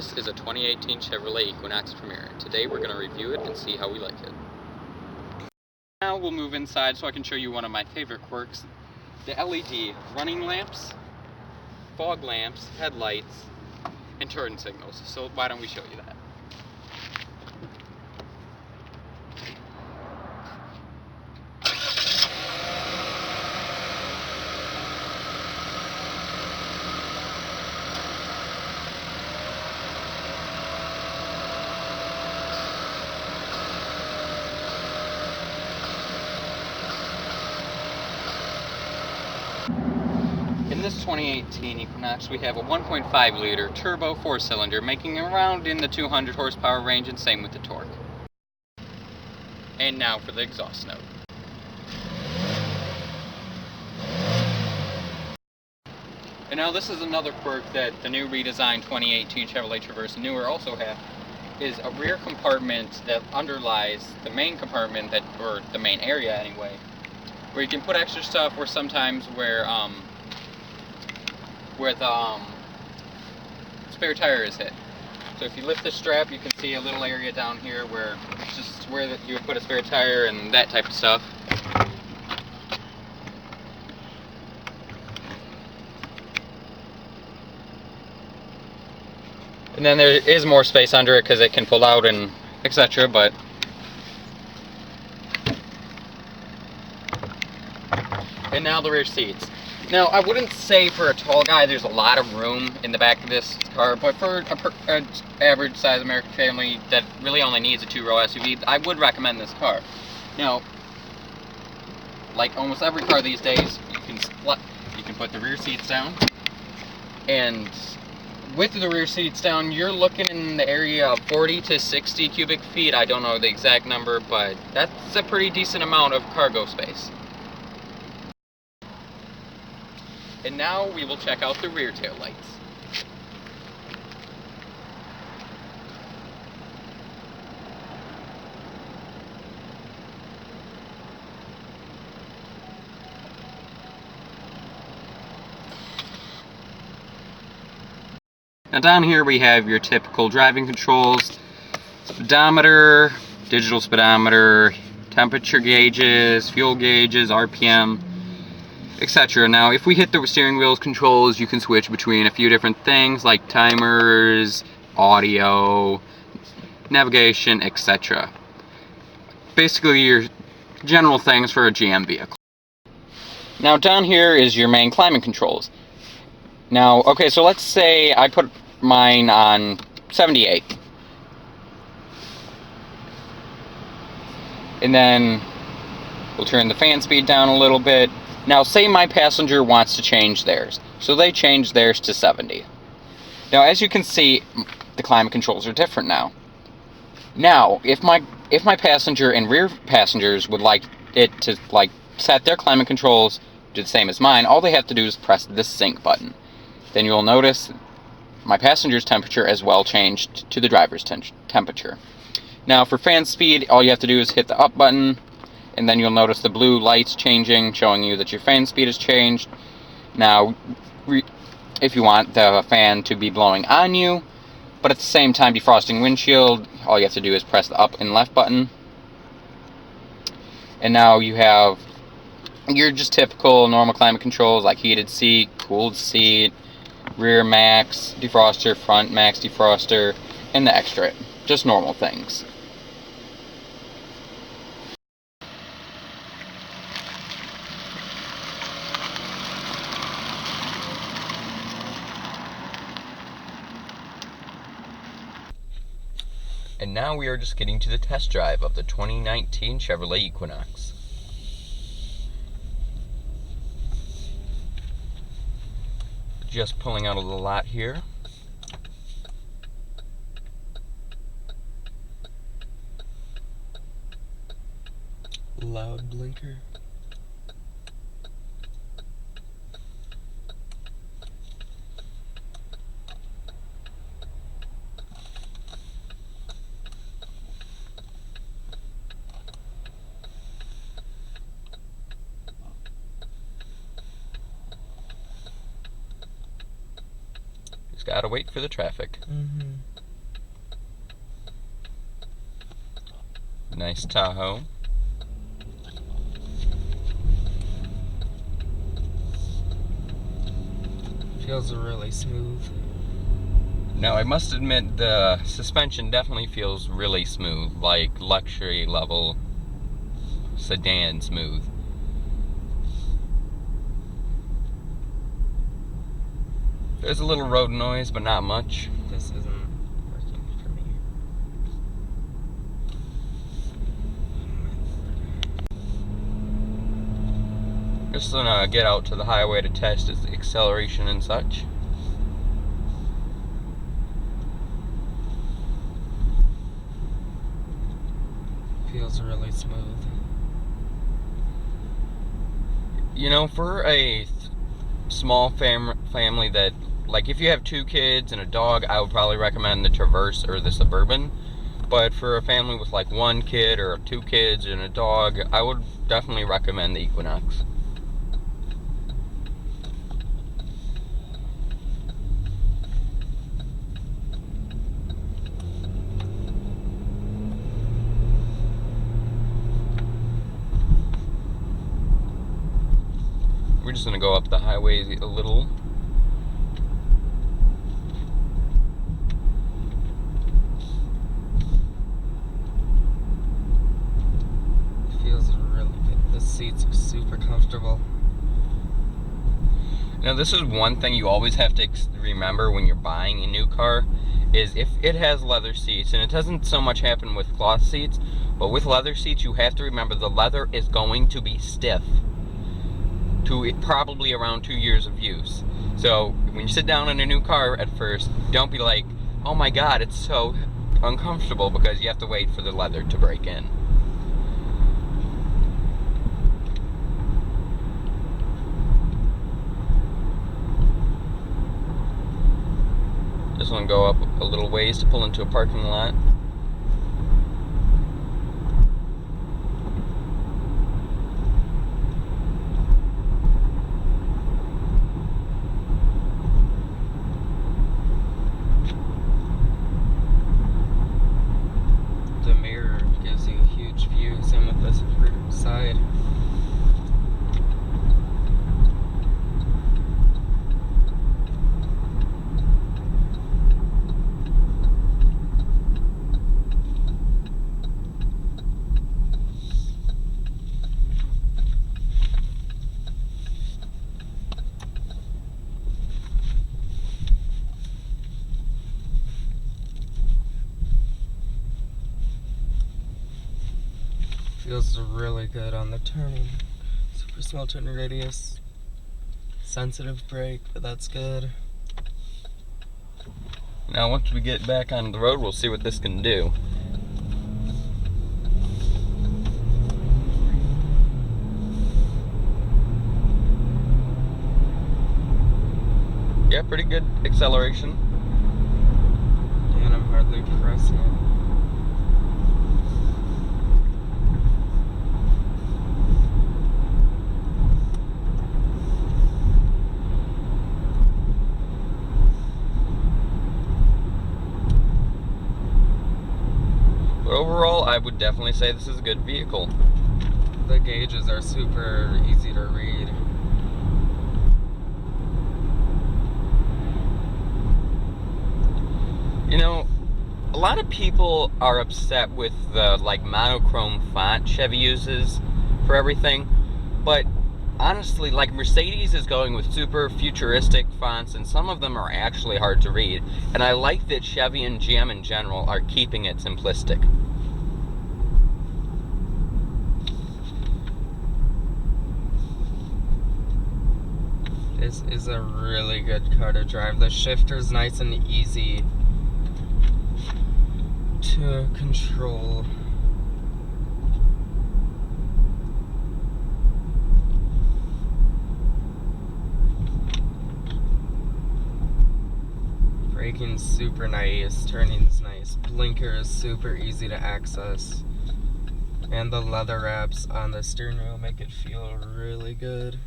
This is a 2018 Chevrolet Equinox Premier. Today we're going to review it and see how we like it. Now we'll move inside so I can show you one of my favorite quirks. The LED running lamps, fog lamps, headlights, and turn signals. So why don't we show you that? In this 2018 Equinox, we have a 1.5 liter turbo 4-cylinder making around in the 200 horsepower range, and same with the torque. And now for the exhaust note. And now this is another quirk that the new redesigned 2018 Chevrolet Traverse and newer also have, is a rear compartment that underlies the main compartment, or the main area anyway, where you can put extra stuff, or sometimes where the spare tire is hit. So if you lift the strap, you can see a little area down here where it's just where you would put a spare tire and that type of stuff. And then there is more space under it because it can pull out and etc. But and now the rear seats. Now, I wouldn't say for a tall guy there's a lot of room in the back of this car, but for an average size American family that really only needs a 2-row SUV, I would recommend this car. Now, like almost every car these days, you can put the rear seats down, and with the rear seats down, you're looking in the area of 40 to 60 cubic feet. I don't know the exact number, but that's a pretty decent amount of cargo space. And now we will check out the rear tail lights. Now down here we have your typical driving controls: speedometer, digital speedometer, temperature gauges, fuel gauges, RPM, etc. Now, if we hit the steering wheel's controls, you can switch between a few different things like timers, audio, navigation, etc. Basically, your general things for a GM vehicle. Now, down here is your main climate controls. Now, okay, so let's say I put mine on 78. And then we'll turn the fan speed down a little bit. Now, say my passenger wants to change theirs, so they change theirs to 70. Now, as you can see, the climate controls are different now. Now, if my passenger and rear passengers would like it to set their climate controls to the same as mine, all they have to do is press this sync button. Then you'll notice my passenger's temperature as well changed to the driver's temperature. Now, for fan speed, all you have to do is hit the up button, and then you'll notice the blue lights changing, showing you that your fan speed has changed. Now, if you want the fan to be blowing on you, but at the same time defrosting windshield, all you have to do is press the up and left button. And now you have your just typical normal climate controls like heated seat, cooled seat, rear max defroster, front max defroster, and the extra. Just normal things. And now we are just getting to the test drive of the 2019 Chevrolet Equinox. Just pulling out of the lot here. Loud blinker. Just gotta wait for the traffic. Nice Tahoe. Feels really smooth. Now, I must admit the suspension definitely feels really smooth, like luxury level sedan smooth. There's a little road noise, but not much. This isn't working for me. Just gonna get out to the highway to test its acceleration and such. Feels really smooth. You know, for a small family that, like, if you have 2 kids and a dog, I would probably recommend the Traverse or the Suburban. But for a family with like 1 kid or 2 kids and a dog, I would definitely recommend the Equinox. We're just gonna go up the highway a little. Feels really good. The seats are super comfortable. Now, this is one thing you always have to remember when you're buying a new car, is if it has leather seats, and it doesn't so much happen with cloth seats, but with leather seats, you have to remember the leather is going to be stiff to probably around 2 years of use. So when you sit down in a new car at first, don't be like, oh my god, it's so uncomfortable, because you have to wait for the leather to break in. Just want to go up a little ways to pull into a parking lot. The mirror gives you a huge view, same with this side. Feels really good on the turning. Super small turning radius. Sensitive brake, but that's good. Now, once we get back on the road, we'll see what this can do. Yeah, pretty good acceleration. And I'm hardly pressing it. But overall, I would definitely say this is a good vehicle. The gauges are super easy to read. You know, a lot of people are upset with the like monochrome font Chevy uses for everything, but honestly, like, Mercedes is going with super futuristic fonts, and some of them are actually hard to read, and I like that Chevy and GM in general are keeping it simplistic. This is a really good car to drive. The shifter's nice and easy to control. Braking's super nice, turning's nice, blinker is super easy to access, and the leather wraps on the steering wheel make it feel really good.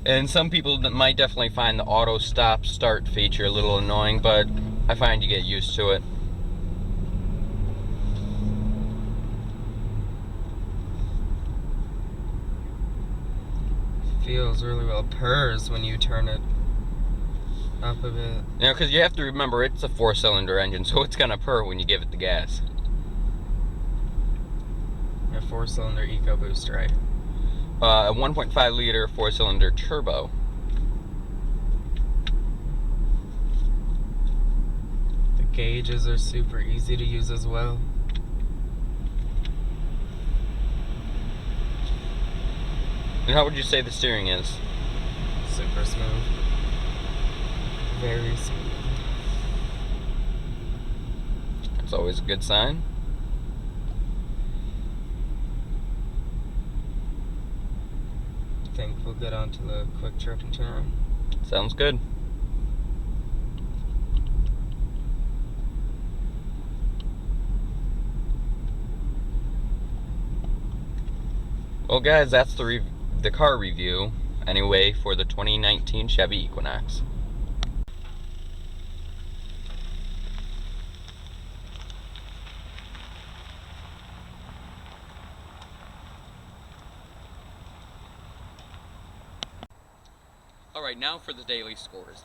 And some people might definitely find the auto stop start feature a little annoying, but I find you get used to it. Feels really well. Purrs when you turn it up a bit. You know, because you have to remember it's a 4-cylinder engine, so it's gonna purr when you give it the gas. A 4-cylinder EcoBoost, right? A 1.5 liter 4-cylinder turbo. The gauges are super easy to use as well. And how would you say the steering is? Super smooth. Very smooth. That's always a good sign. I think we'll get on to the quick trip and turn around. Sounds good. Well guys, that's the car review, anyway, for the 2019 Chevy Equinox. Alright, now for the daily scores.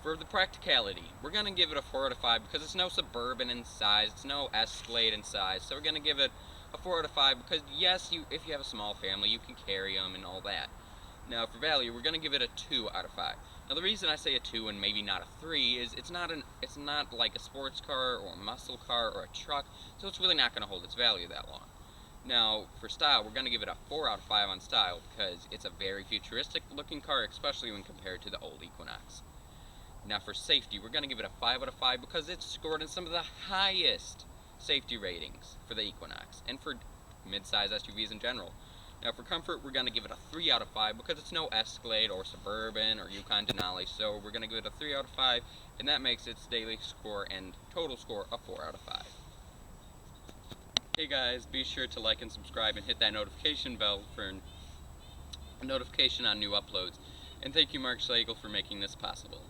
For the practicality, we're going to give it a 4 out of 5 because it's no Suburban in size, it's no Escalade in size, so we're going to give it a 4 out of 5 because yes, if you have a small family, you can carry them and all that. Now for value, we're going to give it a 2 out of 5. Now the reason I say a 2 and maybe not a 3 is it's not like a sports car or a muscle car or a truck, so it's really not going to hold its value that long. Now, for style, we're going to give it a 4 out of 5 on style because it's a very futuristic looking car, especially when compared to the old Equinox. Now for safety, we're going to give it a 5 out of 5 because it's scored in some of the highest safety ratings for the Equinox and for mid-size SUVs in general. Now for comfort, we're going to give it a 3 out of 5 because it's no Escalade or Suburban or Yukon Denali, so we're going to give it a 3 out of 5, and that makes its daily score and total score a 4 out of 5. Hey guys, be sure to like and subscribe and hit that notification bell for a notification on new uploads. And thank you Mark Schlegel for making this possible.